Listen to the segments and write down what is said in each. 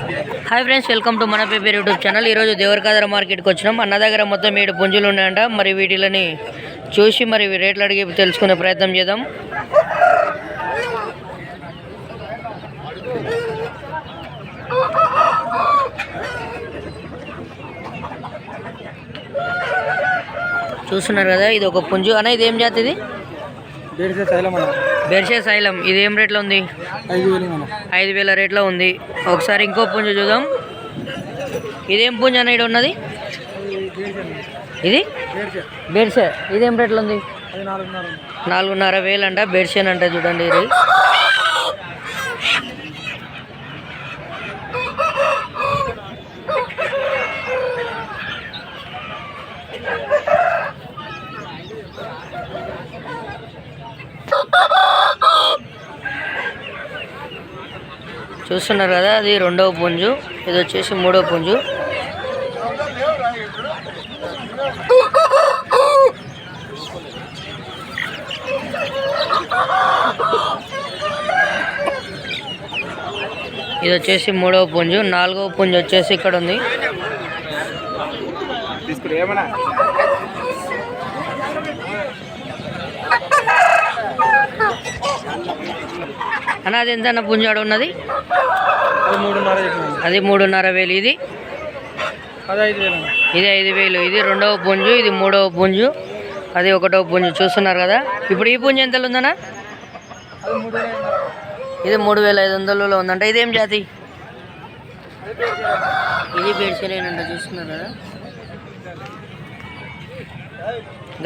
Hi friends, welcome to మన paper YouTube channel. ఈరోజు దేవరకాదర మార్కెట్కి వచ్చినాం. అన్న దగ్గర మొత్తం 7 పుంజులు ఉన్నాయంట. మరి వీటిని చూసి మరి రేట్లు అడిగి తెలుసుకునే ప్రయత్నం చేద్దాం. చూస్తున్నారు కదా, ఇది ఒక పుంజు అన్న. ఇది ఏం జాతి? ఇది బెర్షే సైలం. ఇది ఏం రేట్లో ఉంది? 5,000 రేట్లో ఉంది. ఒకసారి ఇంకో పుంజు చూద్దాం. ఇదేం పుంజు అన్న? ఇక్కడ ఉన్నది ఇది బెర్షే. ఇదేం రేట్లో ఉంది? 4,500 అంట. బెర్షేన్ అంట. చూడండి ఇది. చూస్తున్నారు కదా, అది రెండవ పుంజు. ఇది వచ్చేసి మూడవ పుంజు. ఇది వచ్చేసి మూడవ పుంజు. నాలుగవ పుంజు వచ్చేసి ఇక్కడ ఉంది. అన్న అది ఎంత అన్న పుంజు ఆడ ఉన్నది? అది 3,500. ఇది 5,000. ఇది రెండవ పుంజు. ఇది మూడవ పుంజు. అది ఒకటవ పుంజు. చూస్తున్నారు కదా. ఇప్పుడు ఈ పుంజు ఎంతలో ఉందన్న? ఇది 3,500లో ఉందంట. ఇదేం జాతి? ఇది బెర్షేనేనంట. చూస్తున్నారు కదా.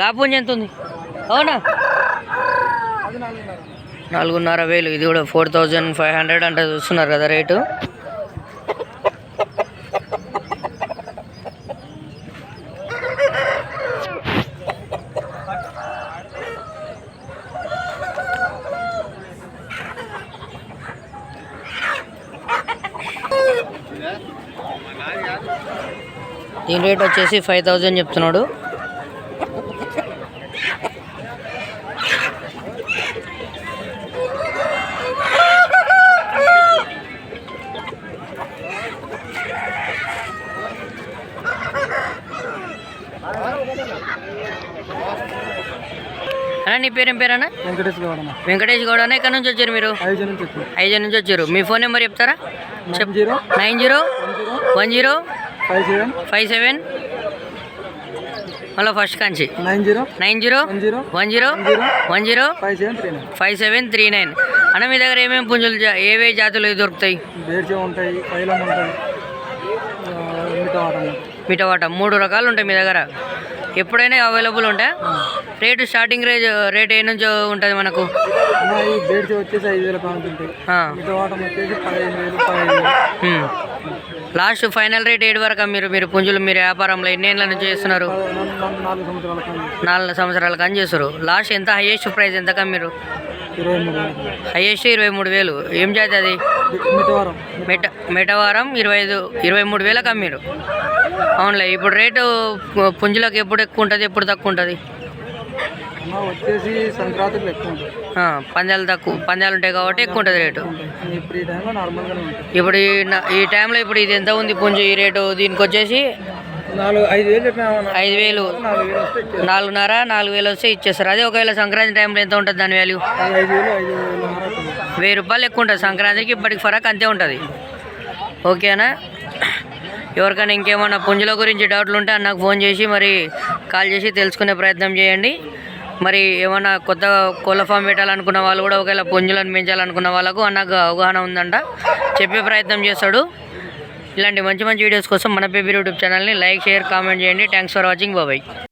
గా పుంజు ఎంత ఉంది? అవునా? 4,500. ఇది కూడా 4,500 అంటే. చూస్తున్నారు కదా రేటు. దీని రేట్ వచ్చేసి 5,000 చెప్తున్నాడు. అన్న నీ పేరేం పేరన్నా? వెంకటేష్ గౌడ అన్న. ఎక్కడి నుంచి వచ్చారు మీరు? ఐజన్ నుంచి వచ్చారు. మీ ఫోన్ నెంబర్ చెప్తారా? 901057 మళ్ళీ ఫస్ట్ కాంచి 90105739. అన్న మీ దగ్గర ఏమేమి పుంజులు, ఏవే జాతులు దొరుకుతాయి? మిటవాట 3 రకాలు ఉంటాయి మీ దగ్గర. ఎప్పుడైనా అవైలబుల్ ఉంటాయి. రేటు స్టార్టింగ్ రేట్ ఏ నుంచి ఉంటుంది మనకు? లాస్ట్ ఫైనల్ రేట్ 7 వరకు మీరు పుంజులు మీరు వ్యాపారంలో ఎన్ని ఏళ్ళ నుంచి చేస్తున్నారు? 4 సంవత్సరాల కానీ చేస్తారు. లాస్ట్ ఎంత? హైయెస్ట్ ప్రైస్ ఎంత కమ్మిరు? హైయెస్ట్ 23,000. ఏం జాతి అది? మెటవారం. 23,000 కమ్మిరు. అవునులే. ఇప్పుడు రేటు పుంజులకు ఎప్పుడు ఎక్కువ ఉంటుంది, ఎప్పుడు తక్కువ ఉంటుంది? పందాలు ఉంటాయి కాబట్టి ఎక్కువ ఉంటుంది రేటు. ఇప్పుడు ఈ టైంలో ఇప్పుడు ఇది ఎంత ఉంది పుంజు? ఈ రేటు దీనికి వచ్చేసి 5,000. 4,500 వస్తే ఇచ్చేస్తారు. అదే ఒకవేళ సంక్రాంతి టైంలో ఎంత ఉంటుంది దాని వాల్యూ? 1,000 రూపాయలు ఎక్కువ ఉంటుంది సంక్రాంతికి. ఇప్పటికి ఫరక్ అంతే ఉంటుంది. ఓకేనా? ఎవరికైనా ఇంకేమన్నా పుంజుల గురించి డౌట్లు ఉంటే అన్నకు ఫోన్ చేసి మరి కాల్ చేసి తెలుసుకునే ప్రయత్నం చేయండి. మరి ఏమన్నా కొత్త కోళ్ళ ఫామ్ పెట్టాలనుకున్న వాళ్ళు కూడా, ఒకవేళ పుంజులను పెంచాలనుకున్న వాళ్ళకు అన్నకు అవగాహన ఉందంట, చెప్పే ప్రయత్నం చేస్తాడు. ఇలాంటి మంచి మంచి వీడియోస్ కోసం మన పేపర్ యూట్యూబ్ ఛానల్ని లైక్, షేర్, కామెంట్ చేయండి. Thanks for watching. బాయ్.